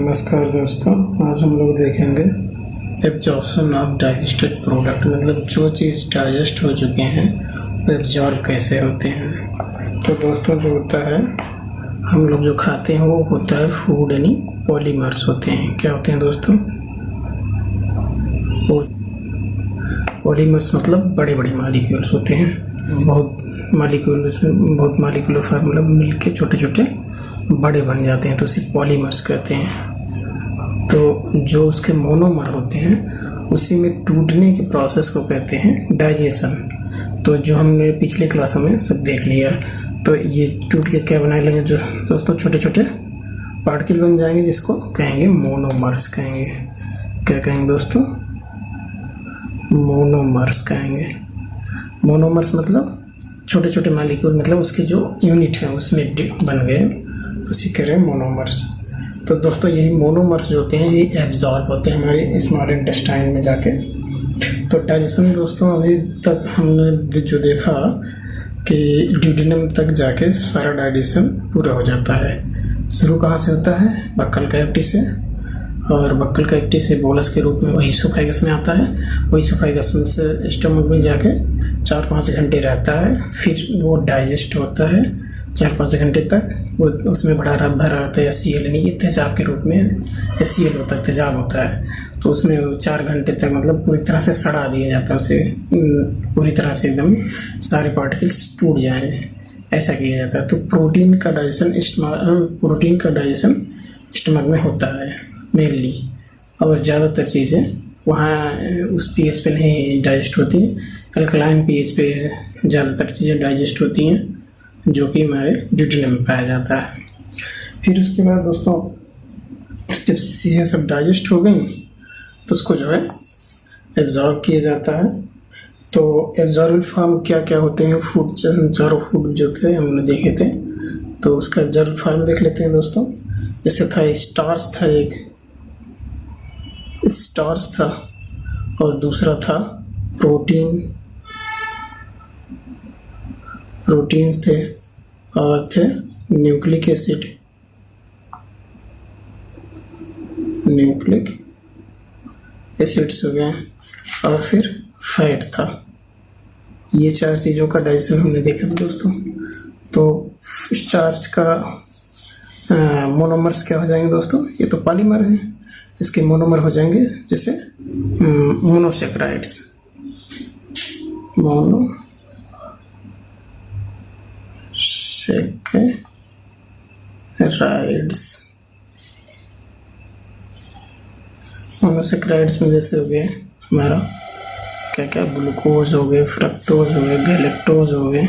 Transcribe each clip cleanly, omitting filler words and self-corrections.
नमस्कार दोस्तों, आज हम लोग देखेंगे एब्जॉर्प्शन ऑफ डाइजेस्टेड प्रोडक्ट, मतलब जो चीज़ डाइजेस्ट हो चुके हैं वो एब्जॉर्ब कैसे होते हैं। तो दोस्तों जो होता है, हम लोग जो खाते हैं वो होता है फूड, यानी पॉलीमर्स होते हैं। क्या होते हैं दोस्तों? पॉलीमर्स मतलब बड़े बड़े मॉलिक्यूल्स होते हैं, बहुत मॉलिक्यूलर फार्मूला मिल के छोटे छोटे बड़े बन जाते हैं, तो उसे पॉलीमर्स कहते हैं। तो जो उसके मोनोमर होते हैं उसी में टूटने के प्रोसेस को कहते हैं डाइजेशन। तो जो हमने पिछले क्लासों में सब देख लिया, तो ये टूट के क्या बना लेंगे जो दोस्तों, छोटे छोटे पार्टिकल बन जाएंगे, जिसको कहेंगे मोनोमर्स कहेंगे। क्या कहेंगे दोस्तों? मोनोमर्स कहेंगे। मोनोमर्स मतलब छोटे छोटे मॉलिक्यूल, मतलब उसके जो यूनिट है उसमें बन गए, उसी कह रहे हैं मोनोमर्स। तो दोस्तों यही मोनोमर्स जो होते हैं ये एब्जॉर्ब होते हैं हमारे स्मॉल इंटेस्टाइन में जाके। तो डाइजेशन दोस्तों अभी तक हमने जो देखा कि ड्यूडेनम तक जाके सारा डाइजेशन पूरा हो जाता है। शुरू कहाँ से होता है? बक्कल कैविटी से, और बक्कल कैविटी से बोलस के रूप में वही सोफाइगस में आता है। वही सोफाइगस में से स्टमक में जाके 4-5 घंटे रहता है, फिर वो डाइजेस्ट होता है 4-5 घंटे तक। वो उसमें भरा रहता है HCl, यानी कि तेजाब के रूप में HCl होता है, तेजाब होता है। तो उसमें 4 घंटे तक मतलब पूरी तरह से सड़ा दिया जाता है, उसे पूरी तरह से एकदम सारे पार्टिकल्स टूट जाएं, ऐसा किया जाता है। तो प्रोटीन का डाइजेशन स्टमक में होता है मेनली, और ज़्यादातर चीज़ें वहाँ उस pH पे नहीं डाइजेस्ट होती हैं। अल्कलाइन pH पे ज़्यादातर चीज़ें डाइजेस्ट होती हैं, जो कि हमारे ड्यूडेनम में पाया जाता है। फिर उसके बाद दोस्तों जब चीज़ें सब डाइजेस्ट हो गई तो उसको जो है एब्जॉर्ब किया जाता है। तो एब्जॉर्बल फॉर्म क्या क्या होते हैं? फूड, चारों फूड जो थे हमने देखे थे, तो उसका एब्जॉर्बल फॉर्म देख लेते हैं दोस्तों। जैसे था स्टार्च था, एक स्टार्च था, और दूसरा था प्रोटीन्स थे, और थे न्यूक्लिक एसिड्स हो गए, और फिर फैट था। ये 4 चीज़ों का डाइजेशन हमने देखा था दोस्तों। तो स्टार्च का मोनोमर्स क्या हो जाएंगे दोस्तों? ये तो पॉलीमर है, इसके मोनोमर हो जाएंगे जैसे मोनोसेक्राइड्स। मोनोसेक्राइड्स में जैसे हो गए हमारा क्या क्या, ग्लूकोज हो गए, फ्रक्टोज हो गए, गैलेक्टोज हो गए,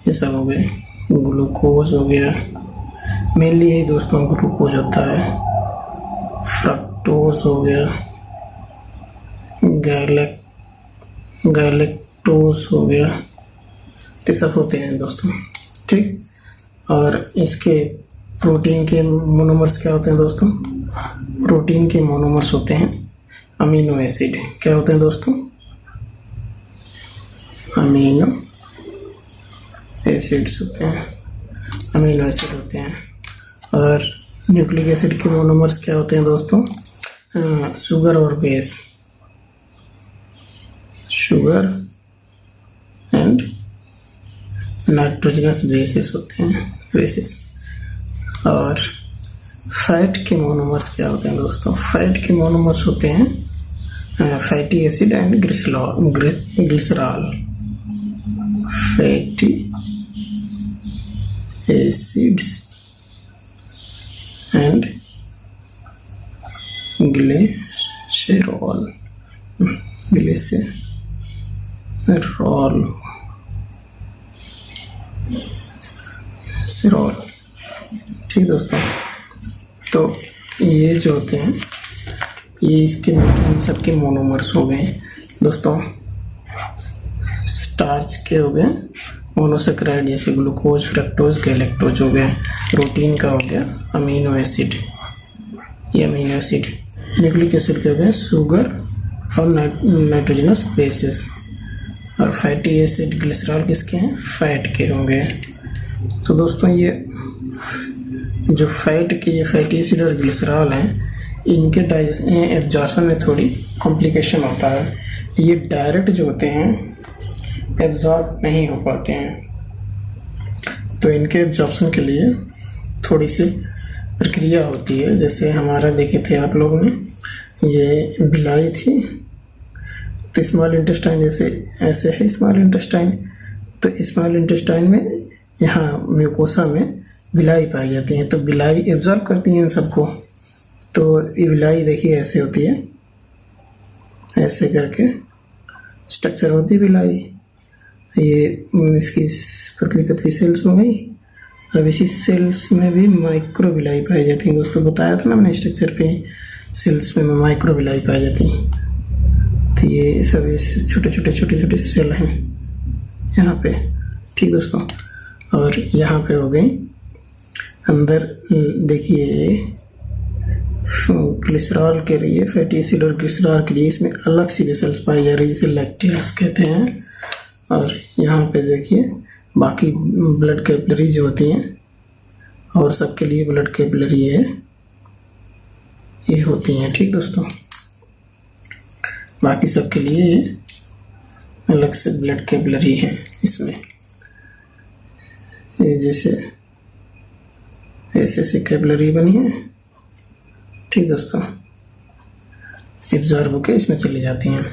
ये सब हो गए। ग्लूकोज हो गया, मेनली यही दोस्तों ग्लूकोज होता है। फ्रक्टोज हो गया, गैलेक्टोज हो गया, ये सब होते हैं दोस्तों, ठीक। और इसके प्रोटीन के मोनोमर्स क्या होते हैं दोस्तों? प्रोटीन के मोनोमर्स होते हैं अमीनो एसिड। क्या होते हैं दोस्तों? अमीनो एसिड्स होते हैं, अमीनो एसिड होते हैं। और न्यूक्लिक एसिड के मोनोमर्स क्या होते हैं दोस्तों? शुगर और base, sugar and nitrogenous bases होते हैं, बेसिस। और फैट के मोनोमर्स क्या होते हैं दोस्तों? फैट के मोनोमर्स होते हैं fatty acid and glycerol. Fatty acids and glycerol, ठीक दोस्तों। तो ये जो होते हैं ये इसके इन सबके मोनोमर्स हो गए दोस्तों। स्टार्च के हो गए मोनोसेक्राइड, जैसे ग्लूकोज, फ्रक्टोज, गैलेक्टोज हो गए। प्रोटीन का हो गया अमीनो एसिड, ये अमीनो एसिड। न्यूक्लिक एसिड के हो गए शुगर और नाइट्रोजनस बेसिस। और फैटी एसिड, ग्लिसरॉल किसके हैं? फैट के होंगे। तो दोस्तों ये जो फैट के ये फैटी एसिड और ग्लिसरॉल हैं, इनके एब्जॉर्प्शन में थोड़ी कॉम्प्लिकेशन होता है। ये डायरेक्ट जो होते हैं एब्जॉर्ब नहीं हो पाते हैं, तो इनके एब्जॉर्प्शन के लिए थोड़ी सी प्रक्रिया होती है। जैसे हमारा देखे थे आप लोगों ने, ये बिलाई थी, तो स्मॉल इंटेस्टाइन जैसे ऐसे है स्मॉल इंटेस्टाइन, तो स्मॉल इंटेस्टाइन में यहाँ म्यूकोसा में बिलाई पाई जाती है, तो बिलाई एब्जॉर्ब करती है इन सबको। तो ये बिलाई देखिए ऐसे होती है, ऐसे करके स्ट्रक्चर होती है बिलाई। ये इसकी पतली पतली सेल्स हो गई। अब इसी सेल्स में भी माइक्रो बिलाई पाई जाती है। दोस्तों बताया था ना मैंने स्ट्रक्चर पे, सेल्स में माइक्रो बिलाई पाई जाती है। तो ये सब छोटे छोटे सेल हैं यहाँ पे, ठीक दोस्तों। और यहाँ पे हो गई अंदर, देखिए ग्लिसरॉल के लिए, फैटी एसिड और ग्लिसरॉल के लिए इसमें अलग सी वेसल्स पाई जा रही है जिसे लैक्टेल्स कहते हैं। और यहाँ पे देखिए बाकी ब्लड कैपिलरीज होती हैं, और सबके लिए ब्लड कैपिलरी ये होती हैं, ठीक दोस्तों। बाकी सबके लिए अलग से ब्लड कैपिलरी है इसमें, जैसे ऐसे कैपिलरी बनी है, ठीक दोस्तों। एब्जॉर्ब होकर इसमें चली जाती हैं।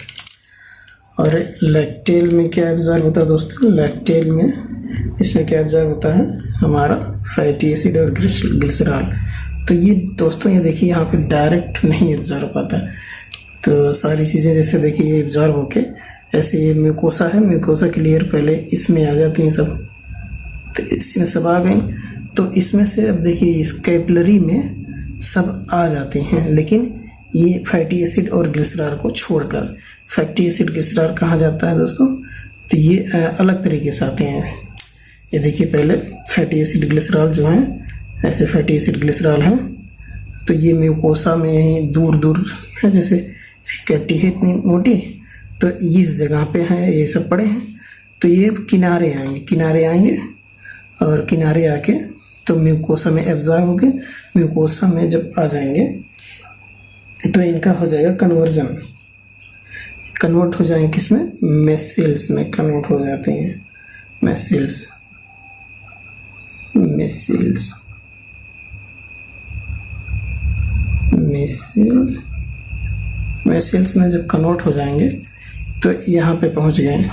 और लैक्टेल में क्या एब्जॉर्ब होता है दोस्तों? लैक्टेल में इसमें क्या एब्जॉर्ब होता है? हमारा फैटी एसिड और ग्लिसरॉल। तो ये दोस्तों ये देखिए यहाँ पे डायरेक्ट नहीं एब्जॉर्ब पाता है, तो सारी चीज़ें जैसे देखिए ये एब्जॉर्ब होके ऐसे, ये म्यूकोसा है, म्यूकोसा की लेयर पहले इसमें आ जाती हैं सब, तो इसमें सब आ गई। तो इसमें से अब देखिए इस कैपिलरी में सब आ जाते हैं, लेकिन ये फैटी एसिड और ग्लिसरॉल को छोड़कर। फैटी एसिड ग्लिसरॉल कहाँ जाता है दोस्तों? तो ये अलग तरीके से आते हैं। ये देखिए पहले फैटी एसिड ग्लिसरॉल जो है, ऐसे फैटी एसिड ग्लिसरॉल है, तो ये म्यूकोसा में यहीं दूर दूर है, जैसे इसकी कैविटी है इतनी मोटी, तो इस जगह पे है ये सब पड़े हैं। तो ये किनारे आएंगे और किनारे आके तो म्यूकोसा में एब्जॉर्ब होंगे। म्यूकोसा में जब आ जाएंगे तो इनका हो जाएगा कन्वर्जन, कन्वर्ट हो जाएंगे किसमें? मेसेल्स में कन्वर्ट हो जाते हैं। मेसेल्स में जब कन्वर्ट हो जाएंगे तो यहाँ पे पहुँच गए।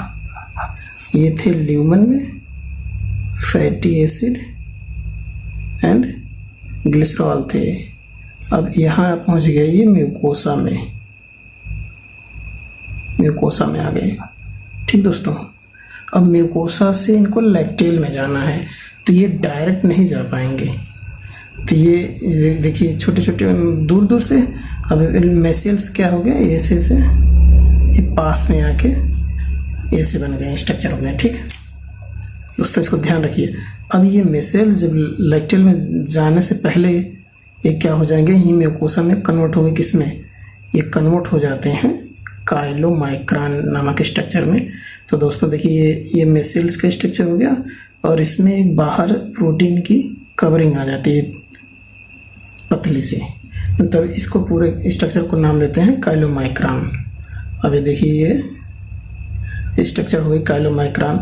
ये थे ल्यूमन में फैटी एसिड एंड ग्लिसरॉल थे। अब यहाँ पहुँच गए ये म्यूकोसा में आ गए, ठीक दोस्तों। अब म्यूकोसा से इनको लैक्टेल में जाना है, तो ये डायरेक्ट नहीं जा पाएंगे। तो ये देखिए छोटे छोटे दूर दूर से। अब मेसेल्स क्या हो गए? ऐसे ये पास में आके ऐसे बन गए, स्ट्रक्चर हो गए, ठीक दोस्तों। इसको ध्यान रखिए। अब ये मेसेल्स जब लैक्टेल में जाने से पहले ये क्या हो जाएंगे? ही म्यूकोसा में कन्वर्ट होंगे। किसमें? ये कन्वर्ट हो जाते हैं काइलोमाइक्रॉन नामक स्ट्रक्चर में। तो दोस्तों देखिए ये मेसेल्स का स्ट्रक्चर हो गया, और इसमें एक बाहर प्रोटीन की कवरिंग आ जाती है पतली सी, मतलब इसको पूरे स्ट्रक्चर को नाम देते हैं काइलोमाइक्रॉन। अब ये देखिए ये स्ट्रक्चर हो गई काइलोमाइक्रॉन।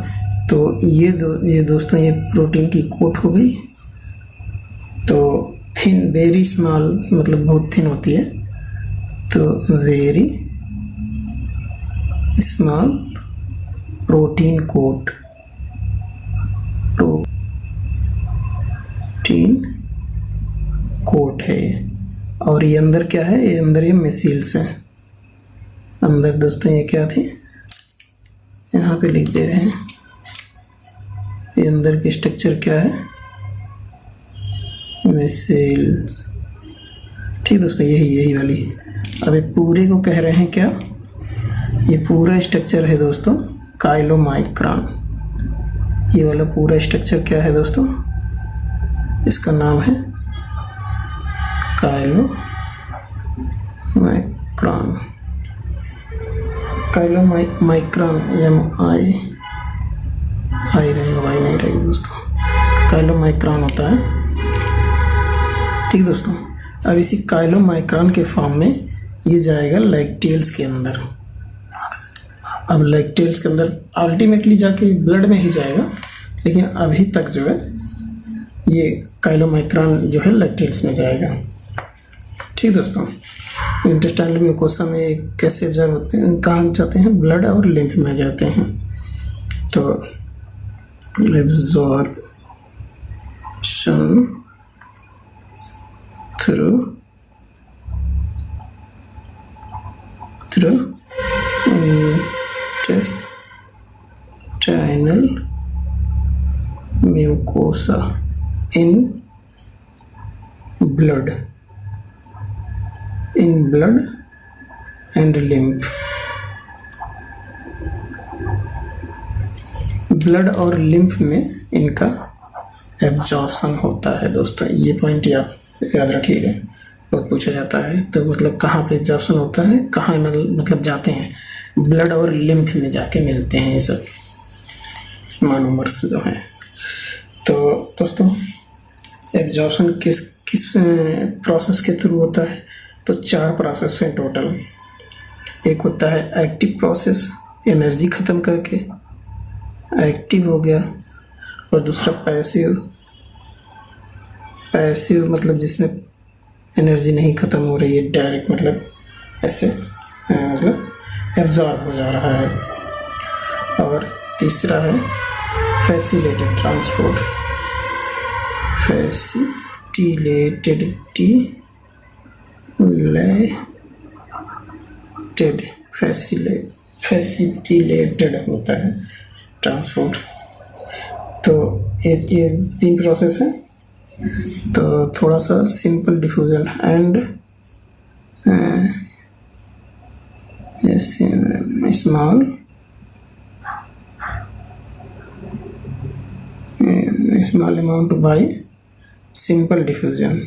तो ये दोस्तों ये प्रोटीन की कोट हो गई। तो थिन, वेरी स्मॉल, मतलब बहुत थिन होती है, तो very small protein coat, protein coat है। और ये अंदर क्या है? ये अंदर ये मेसेल्स है अंदर दोस्तों। ये क्या थी? यहाँ पे लिख दे रहे हैं। ये अंदर की स्ट्रक्चर क्या है? मेसेल्स, ठीक दोस्तों, यही वाली। अब ये पूरे को कह रहे हैं क्या? ये पूरा स्ट्रक्चर है दोस्तों काइलोमाइक्रॉन। ये वाला पूरा स्ट्रक्चर क्या है दोस्तों? इसका नाम है काइलोमाइक्रॉन। काइलोमाइक्रॉन आई रहेगा, वाई नहीं रहेगी दोस्तों। काइलोमाइक्रॉन होता है ठीक दोस्तों, अब इसी काइलोमाइक्रॉन के फॉर्म में ये जाएगा लैक्टेल्स के अंदर। अब लैक्टेल्स के अंदर अल्टीमेटली जाके ब्लड में ही जाएगा, लेकिन अभी तक जो है ये काइलोमाइक्रॉन जो है लैक्टेल्स में जाएगा। ठीक दोस्तों, इंटेस्टाइनल म्यूकोसा में कैसे ऑब्जर्व होते हैं, कहाँ जाते हैं, ब्लड और लिम्फ में जाते हैं। तो absorption through intestinal mucosa in blood and lymph। Blood और लिम्फ में इनका एब्जॉर्प्शन होता है दोस्तों। ये पॉइंट आप याद रखिएगा, बहुत पूछा जाता है। तो मतलब कहाँ पे एब्जॉर्प्शन होता है, कहाँ मतलब जाते हैं, ब्लड और लिम्फ में जाके मिलते हैं ये सब मोनोमर्स जो हैं। तो दोस्तों एब्जॉर्प्शन किस प्रोसेस के थ्रू होता है, तो 4 प्रोसेस हैं टोटल। एक होता है एक्टिव प्रोसेस, एनर्जी ख़त्म करके एक्टिव हो गया, और दूसरा पैसिव मतलब जिसमें एनर्जी नहीं ख़त्म हो रही है, डायरेक्ट मतलब ऐसे मतलब एब्जॉर्ब हो जा रहा है। और तीसरा है फैसिलिटेटेड ट्रांसपोर्ट, फैसिलिटेटेड होता है ट्रांसपोर्ट। तो ये 3 प्रोसेस है। तो थोड़ा सा simple diffusion and small amount by simple diffusion,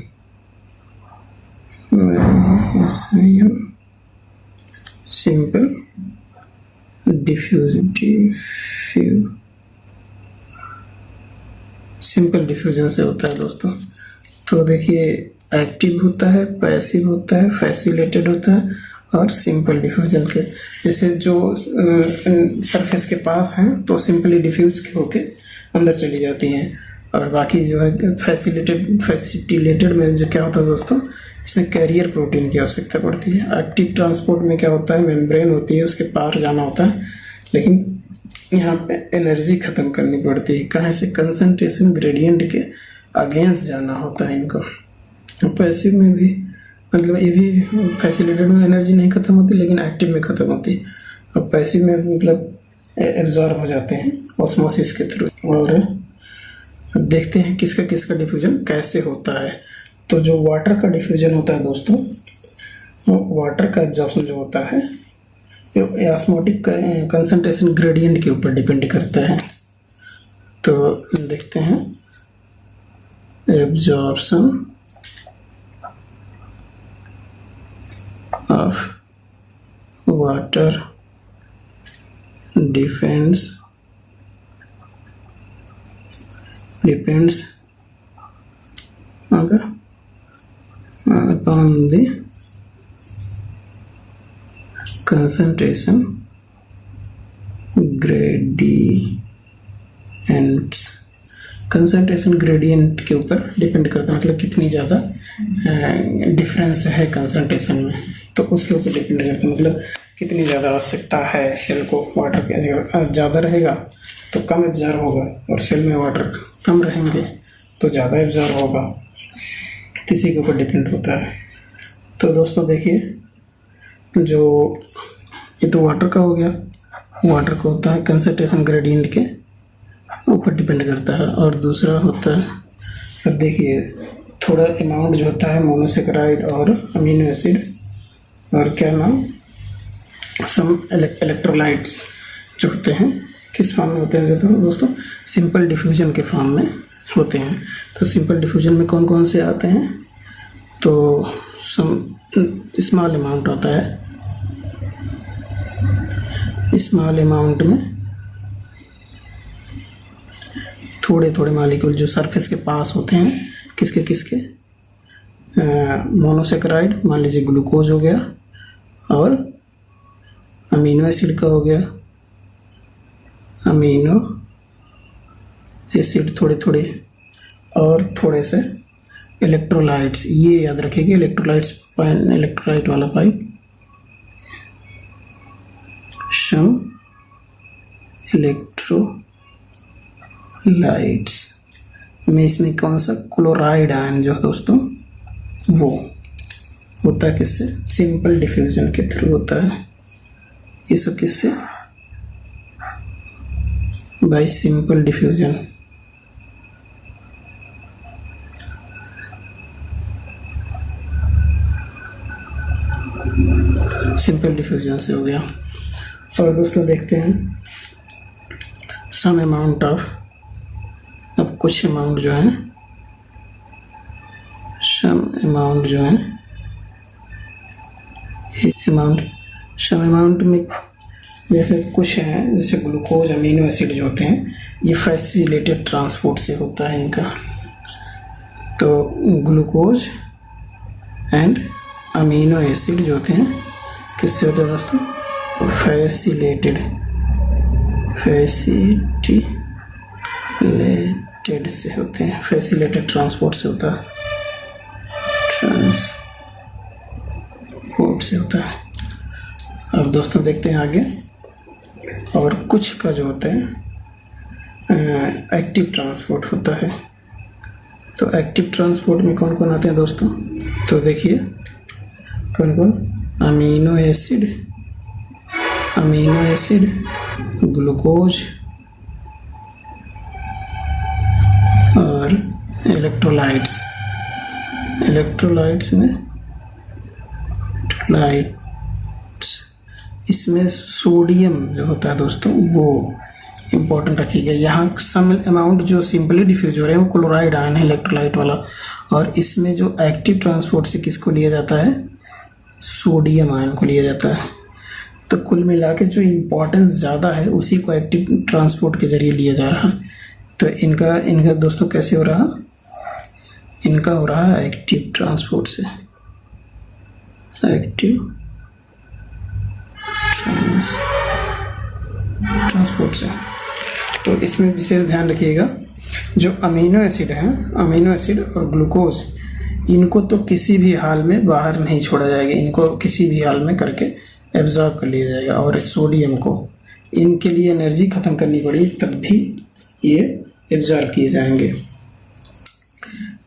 simple diffusion से होता है दोस्तों। तो देखिए एक्टिव होता है, पैसिव होता है, फैसिलिटेटेड होता है और सिंपल डिफ्यूजन के। जैसे जो सरफेस के पास हैं तो सिंपली डिफ्यूज होके अंदर चली जाती हैं, और बाकी जो है फैसिलिटेटेड में जो क्या होता है दोस्तों, इसमें कैरियर प्रोटीन की आवश्यकता पड़ती है। एक्टिव ट्रांसपोर्ट में क्या होता है, मेम्ब्रेन होती है, उसके पार जाना होता है, लेकिन यहाँ पे एनर्जी ख़त्म करनी पड़ती है। कहाँ से, कंसंट्रेशन ग्रेडियंट के अगेंस्ट जाना होता है इनको। पैसिव में भी मतलब ये भी फैसिलिटेटेड में एनर्जी नहीं ख़त्म होती, लेकिन एक्टिव में ख़त्म होती है। और पैसिव में मतलब एब्जॉर्ब हो जाते हैं ऑस्मोसिस के थ्रू। और देखते हैं किसका किसका डिफ्यूजन कैसे होता है। तो जो वाटर का डिफ्यूजन होता है दोस्तों, वाटर का एब्जॉर्प्शन जो होता है ऑस्मोटिक कंसंट्रेशन ग्रेडियंट के ऊपर डिपेंड करता है। तो देखते हैं absorption of water depends upon the concentration gradients। Concentration gradient के ऊपर डिपेंड करता है, मतलब कितनी ज़्यादा डिफरेंस है कंसंट्रेशन में, तो उसके ऊपर डिपेंड करता है। मतलब कितनी ज़्यादा आवश्यकता है सेल को वाटर की। अगर ज़्यादा रहेगा तो कम एब्जॉर्ब होगा, और सेल में वाटर कम रहेंगे तो ज़्यादा एब्जॉर्ब होगा। किसी के ऊपर डिपेंड होता है। तो दोस्तों देखिए, जो ये तो वाटर का हो गया, वाटर का होता है कंसंट्रेशन ग्रेडियंट के ऊपर डिपेंड करता है। और दूसरा होता है, अब देखिए थोड़ा अमाउंट जो होता है मोनोसेकेराइड और अमीनो एसिड और क्या नाम सम इलेक्ट्रोलाइट्स जो होते हैं, किस फॉर्म में होते हैं दोस्तों, सिंपल डिफ्यूजन के फॉर्म में होते हैं। तो सिंपल डिफ्यूजन में कौन कौन से आते हैं, तो स्मॉल अमाउंट होता है। स्मॉल अमाउंट में थोड़े थोड़े मॉलिक्यूल जो सरफेस के पास होते हैं, किसके मोनोसेक्राइड, मान लीजिए ग्लूकोज हो गया, और अमीनो एसिड का हो गया, अमीनो एसिड थोड़े थोड़े, और थोड़े से इलेक्ट्रोलाइट्स। ये याद रखिएगा, इलेक्ट्रोलाइट्स, इलेक्ट्रोलाइट वाला पाई, सम इलेक्ट्रोलाइट्स में इसमें कौन सा क्लोराइड आयन जो है दोस्तों वो होता है किससे, सिंपल डिफ्यूजन के थ्रू होता है। ये सब किससे, bye simple diffusion. Simple diffusion से हो गया। और दोस्तों देखते हैं सम अमाउंट ऑफ, अब कुछ अमाउंट जो है, सम अमाउंट जो है, सम अमाउंट में जैसे कुछ हैं, जैसे ग्लूकोज, अमीनो एसिड जो होते हैं, ये फैसिलिटेटेड ट्रांसपोर्ट से होता है इनका। तो ग्लूकोज एंड अमीनो एसिड जो होते हैं किससे होते हैं दोस्तों, फैसिलिटेटेड से होते हैं, फैसिलिटेटेड ट्रांसपोर्ट से होता है, ट्रांसपोर्ट से होता है। अब दोस्तों देखते हैं आगे, और कुछ का जो होता है एक्टिव ट्रांसपोर्ट होता है। तो एक्टिव ट्रांसपोर्ट में कौन कौन आते हैं दोस्तों, तो देखिए कौन कौन, अमीनो एसिड, ग्लूकोज और इलेक्ट्रोलाइट्स में इसमें सोडियम जो होता है दोस्तों वो इम्पोर्टेंट रखिएगा। यहाँ सम अमाउंट जो सिंपली डिफ्यूज हो रहे हैं वो क्लोराइड आयन है, इलेक्ट्रोलाइट वाला, और इसमें जो एक्टिव ट्रांसपोर्ट से किसको लिया जाता है, सोडियम आयन को लिया जाता है। तो कुल मिला के जो इम्पोर्टेंस ज़्यादा है उसी को एक्टिव ट्रांसपोर्ट के जरिए लिया जा रहा है। तो इनका दोस्तों कैसे हो रहा, इनका हो रहा है एक्टिव ट्रांसपोर्ट से, एक्टिव ट्रांसपोर्ट से। तो इसमें विशेष ध्यान रखिएगा, जो अमीनो एसिड हैं, अमीनो एसिड और ग्लूकोज, इनको तो किसी भी हाल में बाहर नहीं छोड़ा जाएगा, इनको किसी भी हाल में करके एब्जॉर्ब कर लिया जाएगा। और इस सोडियम को, इनके लिए एनर्जी ख़त्म करनी पड़ी तब भी ये एब्जॉर्ब किए जाएंगे।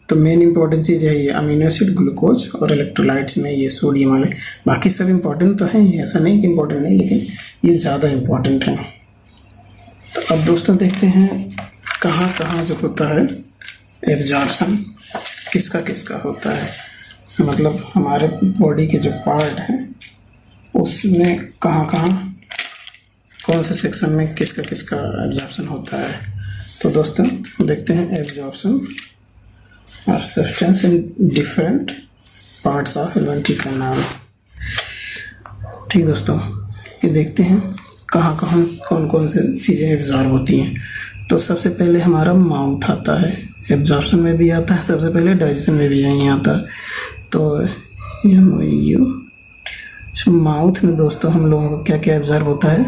तो मेन इंपॉर्टेंट चीज़ है ये अमीनो एसिड, ग्लूकोज और इलेक्ट्रोलाइट्स में ये सोडियम वाले। बाकी सब इम्पोर्टेंट तो हैं, ऐसा नहीं कि इम्पोर्टेंट नहीं, लेकिन ये ज़्यादा इम्पोर्टेंट हैं। तो अब दोस्तों देखते हैं कहाँ कहाँ जो होता है एब्जॉर्प्शन, किसका होता है, मतलब हमारे बॉडी के जो पार्ट हैं उसमें कहाँ कौन से सेक्शन में किसका एब्जॉर्प्शन होता है। तो दोस्तों देखते हैं एब्जॉर्प्शन और substance in different parts of alimentary canal. ठीक दोस्तों, ये देखते हैं कहाँ कौन से चीज़ें एब्जॉर्ब होती हैं। तो सबसे पहले हमारा माउथ आता है, एब्जॉर्प्शन में भी आता है, सबसे पहले डाइजेशन में भी यहीं आता है। तो माउथ में दोस्तों हम लोगों को क्या क्या एब्जॉर्ब होता है,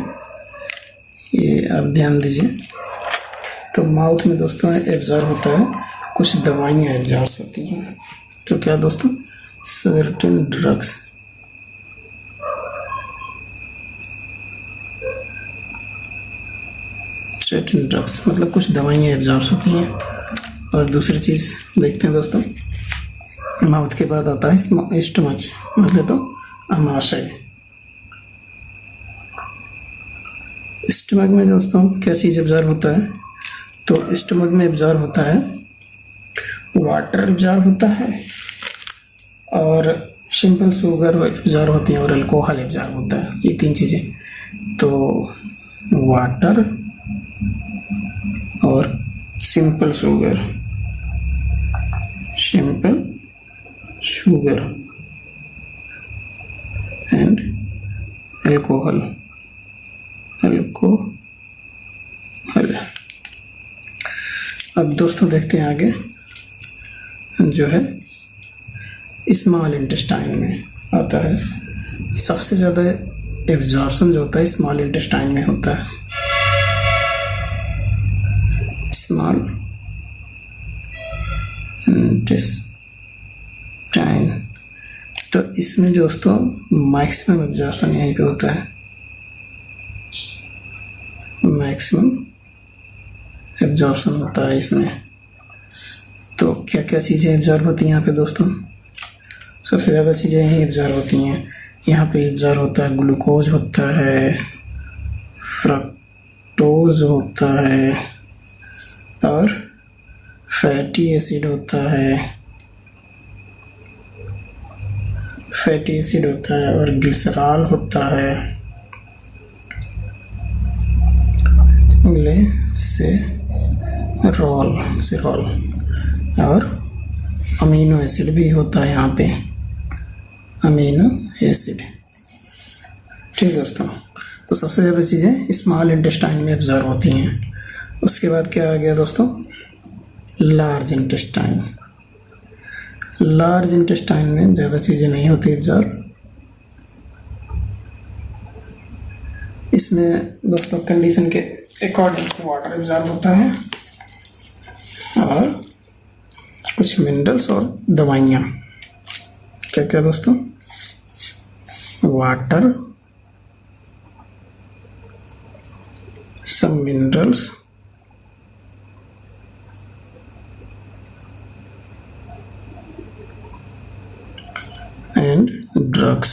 ये आप ध्यान दीजिए। तो माउथ में दोस्तों एब्जॉर्ब होता है, कुछ दवाइयाँ एब्जॉर्ब होती हैं। तो क्या दोस्तों, सर्टेन ड्रग्स, मतलब कुछ दवाइयाँ एब्जॉर्ब होती हैं। और दूसरी चीज़ देखते हैं दोस्तों, माउथ के बाद आता है स्टमच, मतलब तो अमाशय। स्टमक में दोस्तों क्या चीज़ एब्जॉर्ब होता है, तो स्टमक में एब्जॉर्ब होता है वाटर एब्जॉर्ब होता है, और सिंपल शुगर एब्जॉर्ब होती है, और अल्कोहल एब्जॉर्ब होता है। ये तीन चीज़ें, तो वाटर और सिंपल शुगर एंड अल्कोहल। अब दोस्तों देखते हैं आगे जो है स्मॉल इंटेस्टाइन में आता है। सबसे ज़्यादा एब्जॉर्प्शन जो होता है स्मॉल इंटेस्टाइन में होता है। स्मॉल इंटेस्टाइन, तो इसमें दोस्तों मैक्सिमम एब्जॉर्प्शन यहीं पे होता है। मैक्सिमम एब्जॉर्प्शन होता है इसमें। तो क्या क्या चीज़ें एब्जॉर्ब होती हैं यहाँ पे दोस्तों? सबसे ज़्यादा चीज़ें यहीं एब्जॉर्ब होती हैं। यहाँ पे एब्जॉर्ब होता है ग्लूकोज होता है, फ्रक्टोज होता है, और फैटी एसिड होता है, और ग्लिसरॉल होता है, सिरॉल, और अमीनो एसिड भी होता है यहाँ पे, अमीनो एसिड। ठीक दोस्तों, तो सबसे ज़्यादा चीज़ें स्मॉल इंटेस्टाइन में एब्जॉर्ब होती हैं। उसके बाद क्या आ गया दोस्तों? Large intestine. लार्ज इंटेस्टाइन में ज़्यादा चीज़ें नहीं होती एब्जॉर्ब। इसमें दोस्तों कंडीशन के अकॉर्डिंग वाटर एब्जॉर्ब होता है, और कुछ मिनरल्स और दवाइयाँ। क्या क्या दोस्तों? Water, some minerals, and drugs।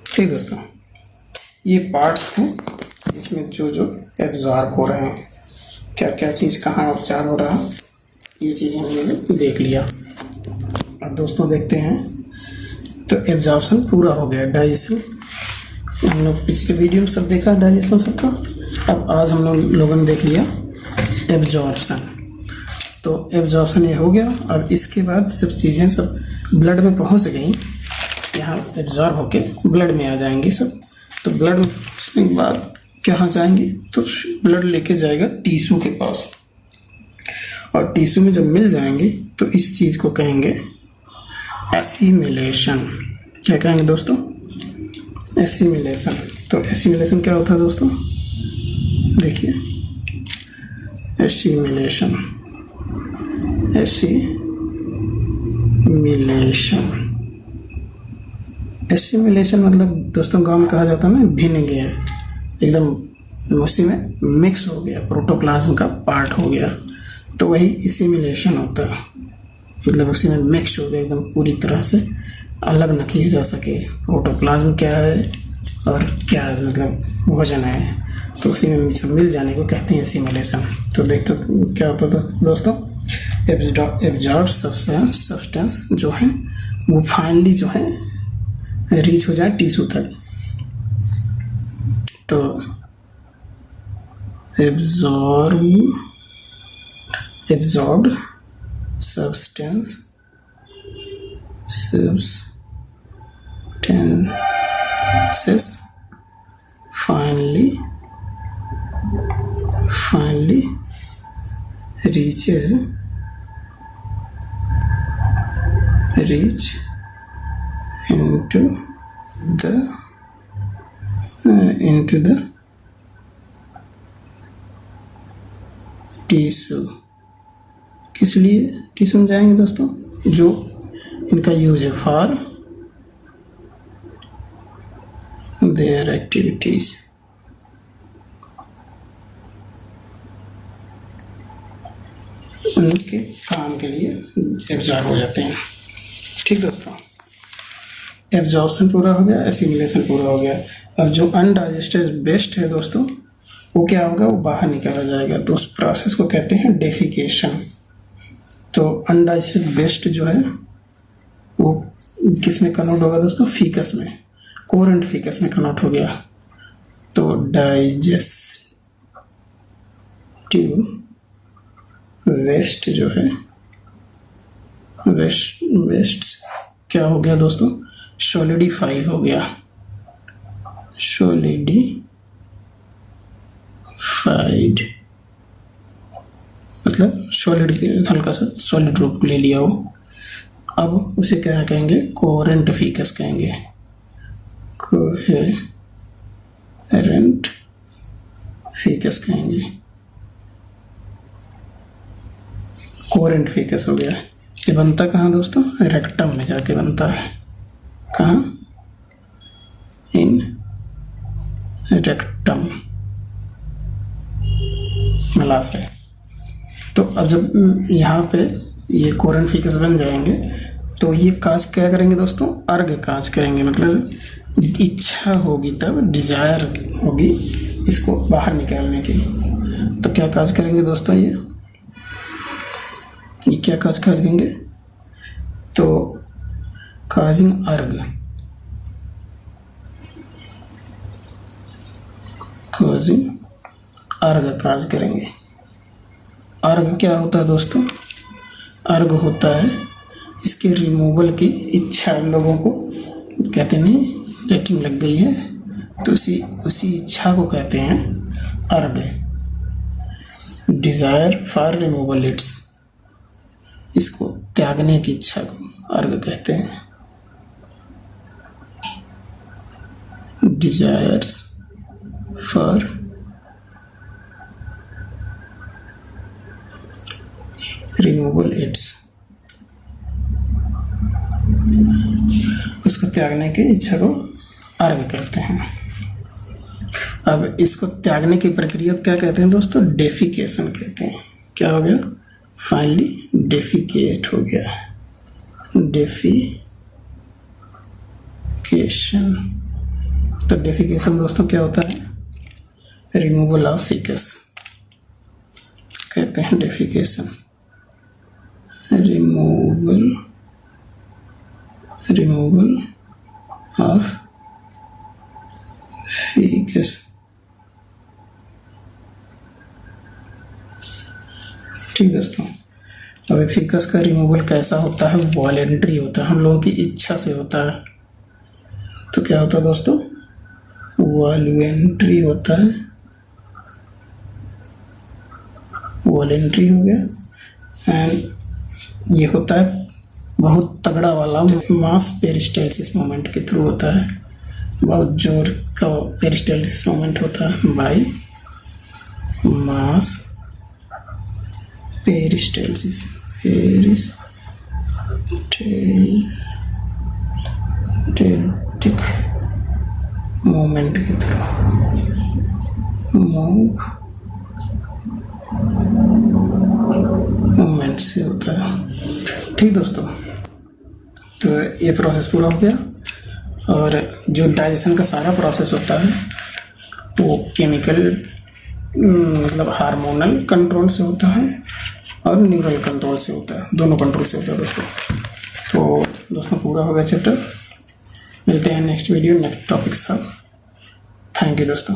ठीक दोस्तों, ये पार्ट्स थे जिसमें जो एब्जॉर्ब हो रहे हैं, क्या क्या चीज़ कहाँ उपचार हो रहा है, ये चीज़ें हमने देख लिया। अब दोस्तों देखते हैं, तो एब्जॉर्प्शन पूरा हो गया। डाइजेशन हम लोग पिछले वीडियो में सब देखा डाइजेशन सबका। अब आज हम लोगों ने देख लिया एब्जॉर्प्शन। तो एब्जॉर्प्शन ये हो गया। अब इसके बाद सब चीज़ें सब ब्लड में पहुंच गई, यहाँ एब्जॉर्ब होके ब्लड में आ जाएंगी सब। तो ब्लड में पहुँचने के बाद कहाँ जाएंगी? तो ब्लड लेके जाएगा टिश्यू के पास, और टिश्यू में जब मिल जाएंगे तो इस चीज़ को कहेंगे एसिमिलेशन। क्या कहेंगे दोस्तों? एसिमिलेशन। तो एसिमिलेशन क्या होता है दोस्तों? देखिए, एसिमिलेशन मतलब दोस्तों गांव में कहा जाता है ना, भिन्न गया, एकदम उसी में मिक्स हो गया, प्रोटोप्लाज्म का पार्ट हो गया। तो वही एसिमिलेशन होता है, मतलब उसी में मिक्स हो गया, एकदम पूरी तरह से अलग न किया जा सके प्रोटोप्लाज्म क्या है और क्या मतलब भोजन है, तो उसी में सब मिल जाने को कहते हैं एसिमिलेशन। तो देखते क्या होता था दोस्तों? एब्जॉर्ब सब्सटेंस जो है वो फाइनली जो है रीच हो जाए टिश्यू तक। तो absorbed substances finally reach into the tissue. किस लिए टिश्यू में जाएंगे दोस्तों? जो इनका यूज है फॉर देयर एक्टिविटीज। उनके काम के लिए एब्जॉर्ब हो जाते हैं। ठीक दोस्तों, एब्जॉर्प्शन पूरा हो गया, एसिमिलेशन पूरा हो गया। अब जो अनडाइजेस्टेड वेस्ट है दोस्तों, वो क्या होगा? वो बाहर निकाला जाएगा। तो उस प्रोसेस को कहते हैं डेफिकेशन। तो अनडाइजेस्टेड वेस्ट जो है वो किस में कन्वर्ट होगा दोस्तों? फीकस में, कोरेंट फीकस में कन्वर्ट हो गया। तो डाइजेस्टिव वेस्ट जो है, वेस्ट क्या हो गया दोस्तों? सॉलिडिफाई हो गया, सॉलिडिफाइड मतलब सॉलिड, हल्का सा सॉलिड रूप ले लिया हो, अब उसे क्या कहेंगे, कोहेरेंट फीकस कहेंगे, कोहेरेंट फीकस कहेंगे। कोहेरेंट फीकस हो गया। ये बनता कहाँ दोस्तों, रेक्टम में जाके बनता है। कहाँ, इन रेक्टम, मलाशय। तो अब जब यहाँ पे ये कोहेरेंट फीकस बन जाएंगे तो ये काज क्या करेंगे दोस्तों, अर्घ काज करेंगे, मतलब इच्छा होगी तब, डिजायर होगी इसको बाहर निकालने की, तो क्या काज करेंगे दोस्तों, ये क्या काज करेंगे, तो काजिंग अर्घ, काजिंग अर्घ काज करेंगे। अर्घ क्या होता है दोस्तों, अर्घ होता है इसके रिमूवल की इच्छा, लोगों को कहते नहीं डेटिंग लग गई है तो उसी इच्छा को कहते हैं अर्घ। डिजायर फॉर रिमूवल इट्स, इसको त्यागने की इच्छा को अर्घ कहते हैं। डिजायर्स फॉर रिमूवल इट्स, उसको त्यागने की इच्छा को अर्घ कहते हैं। अब इसको त्यागने की प्रक्रिया क्या कहते हैं दोस्तों, डेफिकेशन कहते हैं। क्या हो गया, फाइनली डेफिकेट हो गया, डेफिकेशन। तो डेफिकेशन दोस्तों क्या होता है, रिमूवल ऑफ फीकस कहते हैं डेफिकेशन। Removal of faeces. ठीक दोस्तों, अब फीकस का रिमूवल कैसा होता है, वॉलेंट्री होता है, हम लोगों की इच्छा से होता है। तो क्या होता है दोस्तों, वॉलेंट्री होता है, वॉलेंट्री हो गया। एंड ये होता है बहुत तगड़ा वाला मास पेरिस्टाल्सिस मोमेंट के थ्रू होता है, बहुत जोर का पेरिस्टाल्सिस मोमेंट होता है by mass peristalsis, peristaltic moment के थ्रू मोमेंट से होता है। ठीक दोस्तों, तो ये प्रोसेस पूरा हो गया। और जो डाइजेशन का सारा प्रोसेस होता है वो केमिकल मतलब हार्मोनल कंट्रोल से होता है और न्यूरल कंट्रोल से होता है, दोनों कंट्रोल से होता है दोस्तों। तो दोस्तों पूरा हो गया चैप्टर। मिलते हैं नेक्स्ट वीडियो नेक्स्ट टॉपिक साथ। थैंक यू दोस्तों।